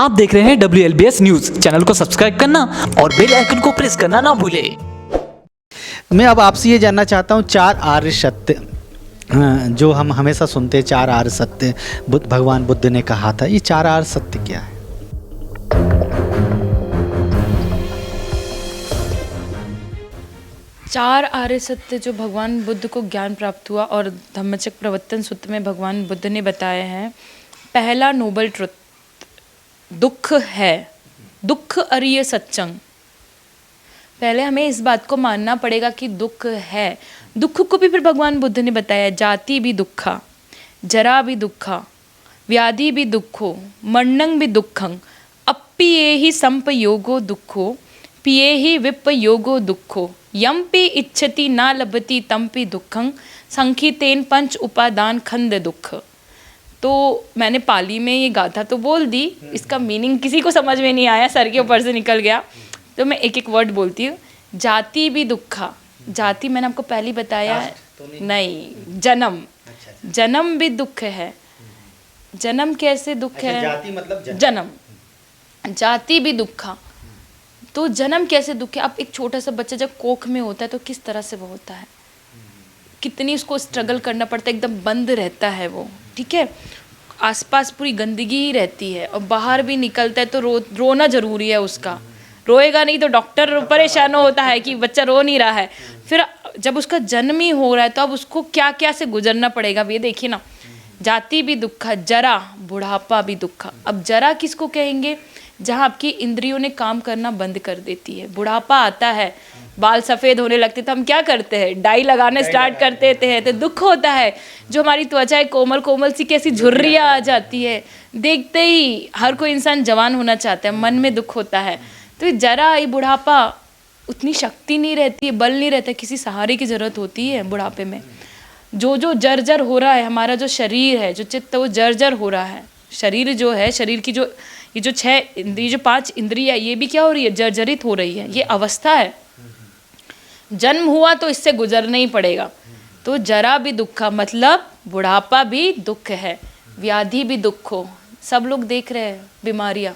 आप देख रहे हैं WLBS न्यूज। चैनल को सब्सक्राइब करना और बेल आइकन को प्रेस करना ना भूलें। मैं अब आपसे ये जानना चाहता हूँ, चार आर्य सत्य जो हम हमेशा सुनते हैं, चार आर्य सत्य भगवान बुद्ध ने कहा था, ये चार आर्य सत्य क्या है? चार आर्य सत्य जो भगवान बुद्ध को ज्ञान प्राप्त हुआ और धम्मचक्र प्रवर्तन सूत्र में भगवान बुद्ध ने बताए हैं। पहला नोबल ट्रुथ, दुख है, दुख अरिय सच्चंग। पहले हमें इस बात को मानना पड़ेगा कि दुख है। दुख को भी फिर भगवान बुद्ध ने बताया, जाति भी दुखा, जरा भी दुखा, व्याधि भी दुखो, मरणं भी दुखं, अप्पिये ही संपयोगो दुखो, पिये ही विपयोगो दुखो, यम्पि इच्छति ना लभति तम्पि दुखं, संखितेन पंच उपादान खंड दुख। तो मैंने पाली में ये गाथा तो बोल दी, इसका मीनिंग किसी को समझ में नहीं आया, सर के ऊपर से निकल गया, तो मैं एक एक वर्ड बोलती हूँ। जाति भी दुखा, जाति मैंने आपको पहले ही बताया है, नहीं, जन्म, जन्म भी दुख है। जन्म कैसे दुख है? जाति मतलब जन्म, जाति भी दुखा। तो जन्म कैसे दुख है? अब एक छोटा सा बच्चा जब कोख में होता है तो किस तरह से वो होता है, कितनी उसको स्ट्रगल करना पड़ता है, एकदम बंद रहता है वो, ठीक है, आसपास पूरी गंदगी ही रहती है, और बाहर भी निकलता है तो रोना जरूरी है उसका, रोएगा नहीं तो डॉक्टर परेशान होता है कि बच्चा रो नहीं रहा है। फिर जब उसका जन्म ही हो रहा है तो अब उसको क्या क्या से गुजरना पड़ेगा, ये देखिए ना। जाति भी दुखा, जरा, बुढ़ापा भी दुखा। अब जरा किसको कहेंगे? जहाँ आपकी इंद्रियों ने काम करना बंद कर देती है। बुढ़ापा आता है, बाल सफ़ेद होने लगते तो हम क्या करते हैं? डाई लगाने स्टार्ट कर देते हैं, तो दुख होता है। जो हमारी त्वचा है कोमल कोमल सी कैसी झुर्रियाँ आ जाती है, देखते ही हर कोई इंसान जवान होना चाहता है, मन में दुख होता है। तो जरा ये बुढ़ापा, उतनी शक्ति नहीं रहती है, बल नहीं रहता, किसी सहारे की ज़रूरत होती है बुढ़ापे में। जो जर्जर हो रहा है, हमारा जो शरीर है, जो चित्त, वो जर्जर हो रहा है। शरीर जो है, शरीर की जो ये जो 6 इंद्रिय, जो 5 इंद्रियाँ, ये भी क्या हो रही है? जर्जरित हो रही है। ये अवस्था है। जन्म हुआ तो इससे गुजरना ही पड़ेगा। तो जरा भी दुखा मतलब बुढ़ापा भी दुख है, व्याधि भी दुख हो। सब लोग देख रहे हैं बीमारियाँ,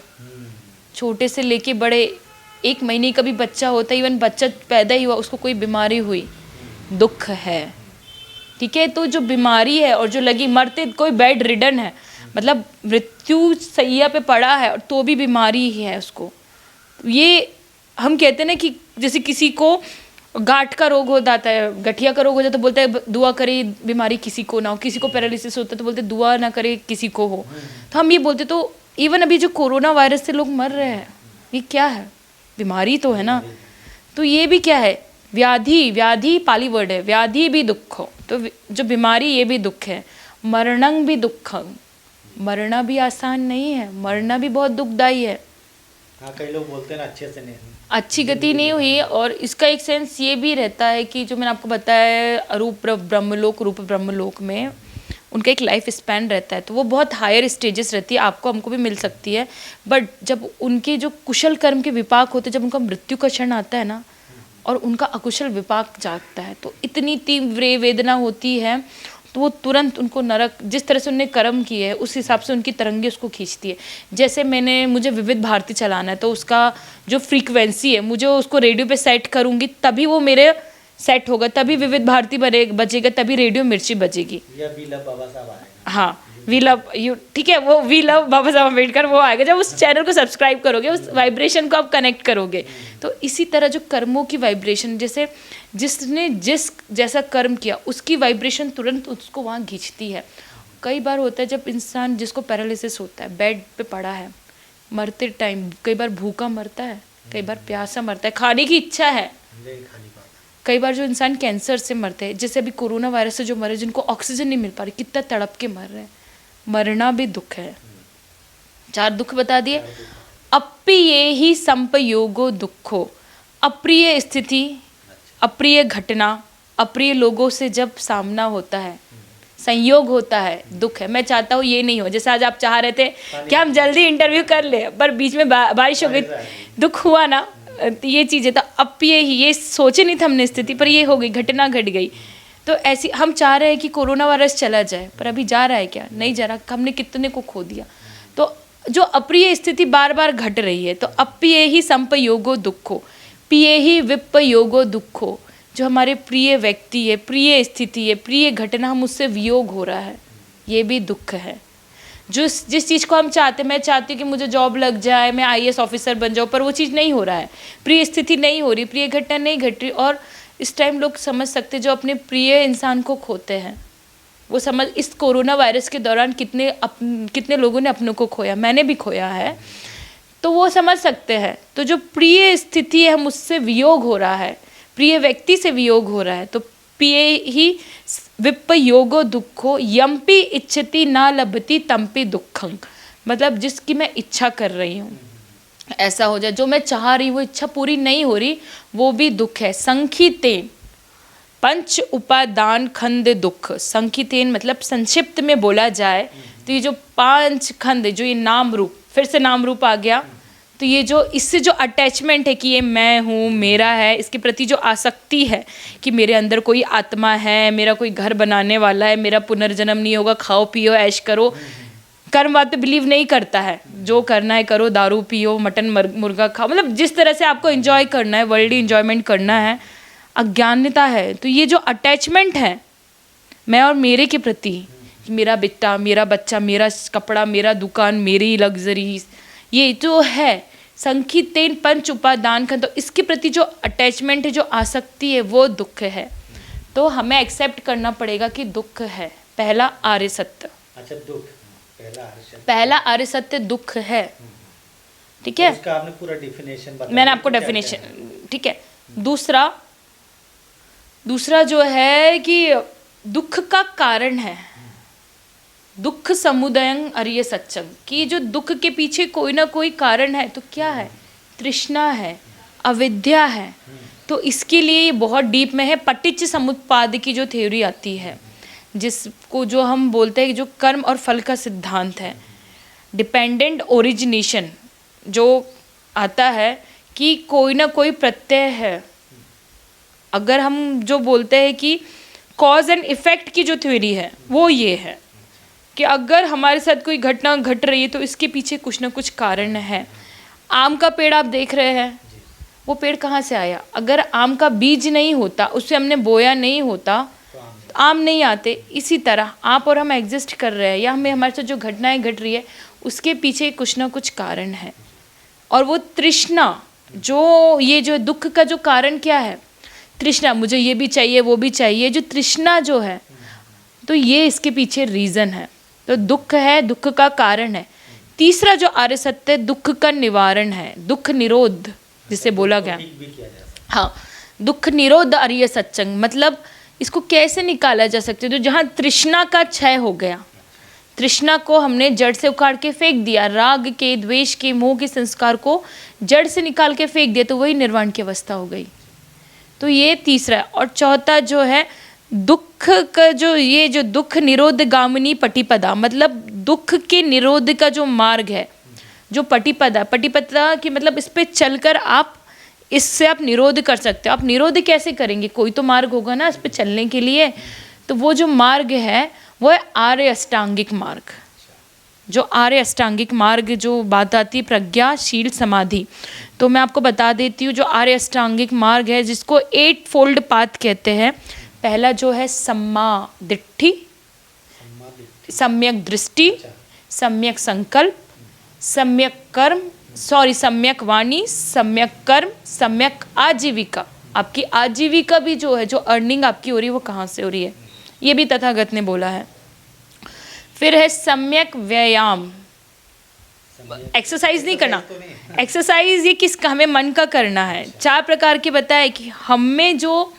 छोटे से लेके बड़े, 1 महीने का भी बच्चा होता है, इवन बच्चा पैदा ही हुआ उसको कोई बीमारी हुई, दुख है, ठीक है। तो जो बीमारी है और जो लगी, मरते कोई बेड रिडन है, मतलब मृत्यु सैया पे पड़ा है तो भी बीमारी ही है उसको। ये हम कहते हैं ना कि जैसे किसी को गांठ का रोग हो जाता है, गठिया का रोग हो जाता है तो बोलते हैं दुआ करे बीमारी किसी को ना हो, किसी को पैरालिसिस होता है तो बोलते हैं दुआ ना करे किसी को हो। तो हम ये बोलते, तो इवन अभी जो कोरोना वायरस से लोग मर रहे हैं, ये क्या है? बीमारी तो है ना। तो ये भी क्या है? व्याधि, व्याधि पाली वर्ड है, व्याधि भी दुख हो, तो जो बीमारी ये भी दुख है। मरणं भी दुखं, मरना भी आसान नहीं है, मरना भी बहुत दुखदाई है। हाँ, कई लोग बोलते हैं ना अच्छे से नहीं, अच्छी गति नहीं हुई। और इसका एक सेंस ये भी रहता है कि जो मैंने आपको बताया, अरूप ब्रह्मलोक, रूप ब्रह्मलोक में उनका एक लाइफ स्पैन रहता है, तो वो बहुत हायर स्टेजेस रहती है, आपको हमको भी मिल सकती है। बट जब उनके जो कुशल कर्म के विपाक होते हैं, जब उनका मृत्यु का क्षण आता है ना, और उनका अकुशल विपाक जागता है, तो इतनी तीव्र वेदना होती है, तो वो तुरंत उनको नरक, जिस तरह से उन्होंने कर्म किए है उस हिसाब से उनकी तरंगे उसको खींचती है। जैसे मुझे विविध भारती चलाना है, तो उसका जो फ्रीक्वेंसी है, मुझे उसको रेडियो पे सेट करूँगी तभी वो मेरे सेट होगा, तभी विविध भारती बजेगा, तभी रेडियो मिर्ची बजेगी। हाँ, वी लव यू, ठीक है, वो वी लव बाबा साहब अम्बेडकर वो आएगा जब उस चैनल को सब्सक्राइब करोगे, उस वाइब्रेशन को आप कनेक्ट करोगे। तो इसी तरह जो कर्मों की वाइब्रेशन, जैसे जिसने जिस जैसा कर्म किया उसकी वाइब्रेशन तुरंत उसको वहाँ खींचती है। कई बार होता है जब इंसान, जिसको पैरालिसिस होता है, बेड पे पड़ा है, मरते टाइम कई बार भूखा मरता है, कई बार प्यासा मरता है, खाने की इच्छा है। कई बार जो इंसान कैंसर से मरते हैं, जैसे अभी कोरोना वायरस से जो मरे, जिनको ऑक्सीजन नहीं मिल पा रही, कितना तड़प के मर रहे हैं। मरना भी दुख है। 4 दुख बता दिए। अप्रिये ही संपयोगो दुखो, अप्रिय स्थिति, अप्रिय घटना, अप्रिय लोगों से जब सामना होता है, संयोग होता है, दुख है। मैं चाहता हूँ ये नहीं हो, जैसे आज आप चाह रहे थे कि हम जल्दी इंटरव्यू कर ले, पर बीच में बारिश हो गई, दुख हुआ ना, ये चीज़ें। तो अप्रिय ही, ये सोचे नहीं था हमने स्थिति, पर ये हो गई, घटना घट गई। तो ऐसी हम चाह रहे हैं कि कोरोना वायरस चला जाए, पर अभी जा रहा है क्या? नहीं जा रहा। हमने कितने को खो दिया। तो जो अप्रिय स्थिति बार बार घट रही है, तो अप्रिय ही संपयोगो दुखो, प्रिय ही विपयोगो दुखो। जो हमारे प्रिय व्यक्ति है, प्रिय स्थिति है, प्रिय घटना, हम उससे वियोग हो रहा है, ये भी दुख है। जिस चीज़ को हम चाहते हैं, मैं चाहती हूँ कि मुझे जॉब लग जाए, मैं IAS ऑफिसर बन जाऊँ, पर वो चीज़ नहीं हो रहा है, प्रिय स्थिति नहीं हो रही, प्रिय घटना नहीं घट रही। और इस टाइम लोग समझ सकते, जो अपने प्रिय इंसान को खोते हैं, वो समझ, इस कोरोना वायरस के दौरान कितने लोगों ने अपनों को खोया, मैंने भी खोया है, तो वो समझ सकते हैं। तो जो प्रिय स्थिति है, हम उससे वियोग हो रहा है, प्रिय व्यक्ति से वियोग हो रहा है, तो प्रिय ही विपयोगो दुखो, यम्पि इच्छति ना लभति तम्पि दुखं। मतलब जिसकी मैं इच्छा कर रही हूँ ऐसा हो जाए, जो मैं चाह रही हूँ वो इच्छा पूरी नहीं हो रही, वो भी दुख है। संखितेन पंच उपादान खंड दुख। संखितेन मतलब संक्षिप्त में बोला जाए तो ये जो 5 खंड, जो ये नाम रूप, फिर से नाम रूप आ गया, तो ये जो इससे जो अटैचमेंट है कि ये मैं हूँ, मेरा है, इसके प्रति जो आसक्ति है कि मेरे अंदर कोई आत्मा है, मेरा कोई घर बनाने वाला है, मेरा पुनर्जन्म नहीं होगा, खाओ पियो ऐश करो, कर्मवाद पे बिलीव नहीं करता है, जो करना है करो, दारू पियो, मटन मुर्गा खाओ, मतलब जिस तरह से आपको एंजॉय करना है, वर्ल्डली एंजॉयमेंट करना है, अज्ञानता है। तो ये जो अटैचमेंट है मैं और मेरे के प्रति, मेरा बेटा, मेरा बच्चा, मेरा कपड़ा, मेरा दुकान, मेरी लग्जरीज, ये जो है संखितेन पंच उपादान खंड, तो इसके प्रति जो अटैचमेंट है, जो आसक्ति है, वो दुख है। तो हमें एक्सेप्ट करना पड़ेगा कि दुख है। पहला आर्य सत्य, अच्छा दुख, पहला आर्य सत्य दुख है, ठीक है। उसका आपने पूरा डेफिनेशन बताया, मैंने आपको डेफिनेशन, ठीक है। दूसरा जो है कि दुख का कारण है, दुख समुदयं अरिय सच्चंग, कि जो दुख के पीछे कोई ना कोई कारण है, तो क्या है? तृष्णा है, अविद्या है। तो इसके लिए ये बहुत डीप में है। पटिच्च समुत्पाद की जो थ्योरी आती है, जिसको जो हम बोलते हैं, जो कर्म और फल का सिद्धांत है, डिपेंडेंट ओरिजिनेशन जो आता है कि कोई ना कोई प्रत्यय है। अगर हम जो बोलते हैं कि कॉज एंड इफेक्ट की जो थ्योरी है, वो ये है कि अगर हमारे साथ कोई घटना घट रही है तो इसके पीछे कुछ ना कुछ कारण है। आम का पेड़ आप देख रहे हैं, वो पेड़ कहाँ से आया? अगर आम का बीज नहीं होता, उसे हमने बोया नहीं होता, तो आम नहीं आते। इसी तरह आप और हम एग्जिस्ट कर रहे हैं, या हमें हमारे साथ जो घटनाएं घट रही है उसके पीछे कुछ ना कुछ कारण है। और वो तृष्णा, जो ये जो दुख का जो कारण क्या है? तृष्णा, मुझे ये भी चाहिए, वो भी चाहिए, जो तृष्णा जो है, तो ये इसके पीछे रीज़न है। तो दुख है, दुख का कारण है। तीसरा जो आर्य सत्य, दुख का निवारण है, दुख निरोध जिसे बोला गया। हाँ, दुख निरोध आर्य सत्संग, मतलब इसको कैसे निकाला जा सकता है? तो जहाँ तृष्णा का क्षय हो गया, तृष्णा को हमने जड़ से उखाड़ के फेंक दिया, राग के, द्वेष के, मोह के संस्कार को जड़ से निकाल के फेंक दिया, तो वही निर्वाण की अवस्था हो गई। तो ये तीसरा है। और चौथा जो है दुख का, जो ये जो दुख निरोध गामिनी पटिपदा, मतलब दुख के निरोध का जो मार्ग है, जो पटिपदा, पटिपदा की मतलब इस पे चलकर आप इससे आप निरोध कर सकते हो। आप निरोध कैसे करेंगे? कोई तो मार्ग होगा ना इस पे चलने के लिए। तो वो जो मार्ग है वो है आर्य अष्टांगिक मार्ग। जो आर्य अष्टांगिक मार्ग जो बात आती है प्रज्ञा, शील, समाधि, तो मैं आपको बता देती हूँ। जो आर्य अष्टांगिक मार्ग है, जिसको 8 फोल्ड पाथ कहते हैं। पहला जो है सम्मा दिट्ठी, सम्यक दृष्टि, सम्यक संकल्प, सम्यक कर्म, सम्यक वाणी, सम्यक कर्म, सम्यक आजीविका। आपकी आजीविका भी जो है, जो अर्निंग आपकी हो रही है, वो कहाँ से हो रही है, ये भी तथागत ने बोला है। फिर है सम्यक व्यायाम, एक्सरसाइज नहीं करना, एक्सरसाइज ये किसका? हमें मन का करना है। 4 प्रकार के बताए कि हमें जो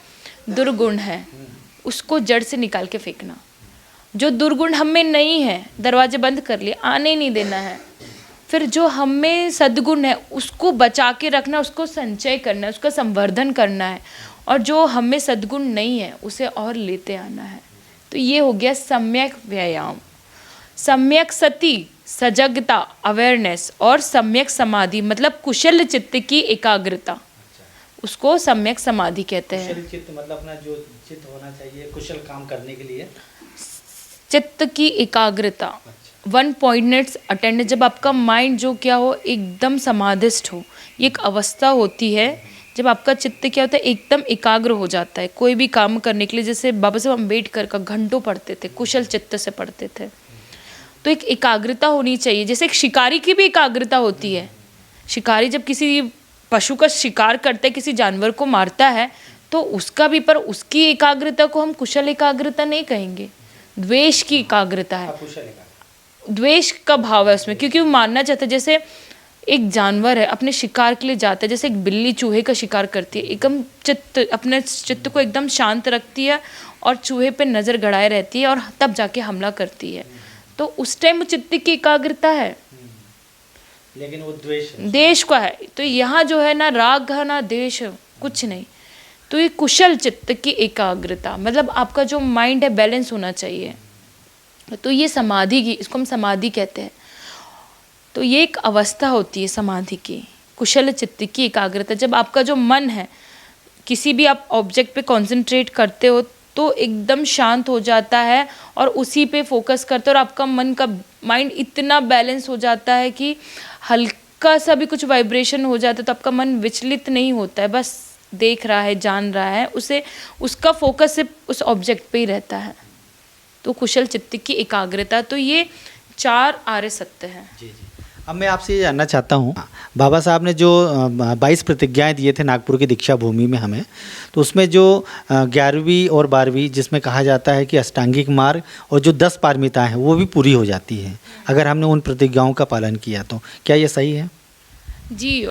दुर्गुण है उसको जड़ से निकाल के फेंकना। जो दुर्गुण हमें नहीं है, दरवाजे बंद कर लिए, आने नहीं देना है। फिर जो हमें सद्गुण है उसको बचा के रखना, उसको संचय करना है, उसका संवर्धन करना है। और जो हमें सद्गुण नहीं है उसे और लेते आना है। तो ये हो गया सम्यक व्यायाम। सम्यक सती, सजगता, अवेयरनेस, और सम्यक समाधि मतलब कुशल चित्त की एकाग्रता, उसको सम्यक समाधि कहते हैं। कुशल चित्त मतलब अपना जो चित्त होना चाहिए कुशल काम करने के लिए, चित्त की एकाग्रता, वन पॉइंटनेस अटेंडेंस, जब आपका माइंड जो क्या हो एकदम समाधिस्थ हो, ये एक अवस्था होती है जब आपका चित्त क्या होता है एकदम एकाग्र हो जाता है कोई भी काम करने के लिए। जैसे बाबा साहब अम्बेडकर का घंटों पढ़ते थे, कुशल चित्त से पढ़ते थे। तो एक एकाग्रता होनी चाहिए, जैसे एक शिकारी की भी एकाग्रता होती है। शिकारी जब किसी पशु का शिकार करता है, किसी जानवर को मारता है, तो उसका भी, पर उसकी एकाग्रता को हम कुशल एकाग्रता नहीं कहेंगे, द्वेष की एकाग्रता है, द्वेष का भाव है उसमें, क्योंकि वो मारना चाहता है। जैसे एक जानवर है अपने शिकार के लिए जाता है, जैसे एक बिल्ली चूहे का शिकार करती है, एकदम अपने चित्त को एकदम शांत रखती है और चूहे पे नज़र गड़ाए रहती है और तब जाके हमला करती है, तो उस टाइम चित्त की एकाग्रता है। लेकिन वो द्वेष देश का है, तो यहाँ जो है ना राग है ना देश, कुछ नहीं। तो ये कुशल चित्त की एकाग्रता, मतलब आपका जो माइंड है बैलेंस होना चाहिए। तो ये समाधि की, इसको हम समाधि कहते हैं। तो ये एक अवस्था होती है समाधि की, कुशल चित्त की एकाग्रता। जब आपका जो मन है, किसी भी आप ऑब्जेक्ट पे कंसंट्रेट करते हो तो एकदम शांत हो जाता है और उसी पे फोकस करते हो, और आपका मन का माइंड इतना बैलेंस हो जाता है कि हल्का सा भी कुछ वाइब्रेशन हो जाता है तो आपका मन विचलित नहीं होता है, बस देख रहा है, जान रहा है, उसे उसका फोकस सिर्फ उस ऑब्जेक्ट पे ही रहता है। तो कुशल चित्त की एकाग्रता, तो ये 4 आर्य सत्य हैं। जी जी। अब मैं आपसे ये जानना चाहता हूँ, बाबा साहब ने जो 22 प्रतिज्ञाएं दिए थे नागपुर की दीक्षा भूमि में हमें, तो उसमें जो 11वीं और 12वीं जिसमें कहा जाता है कि अष्टांगिक मार्ग और जो 10 पारमिताएं हैं वो भी पूरी हो जाती हैं अगर हमने उन प्रतिज्ञाओं का पालन किया, तो क्या ये सही है? जी।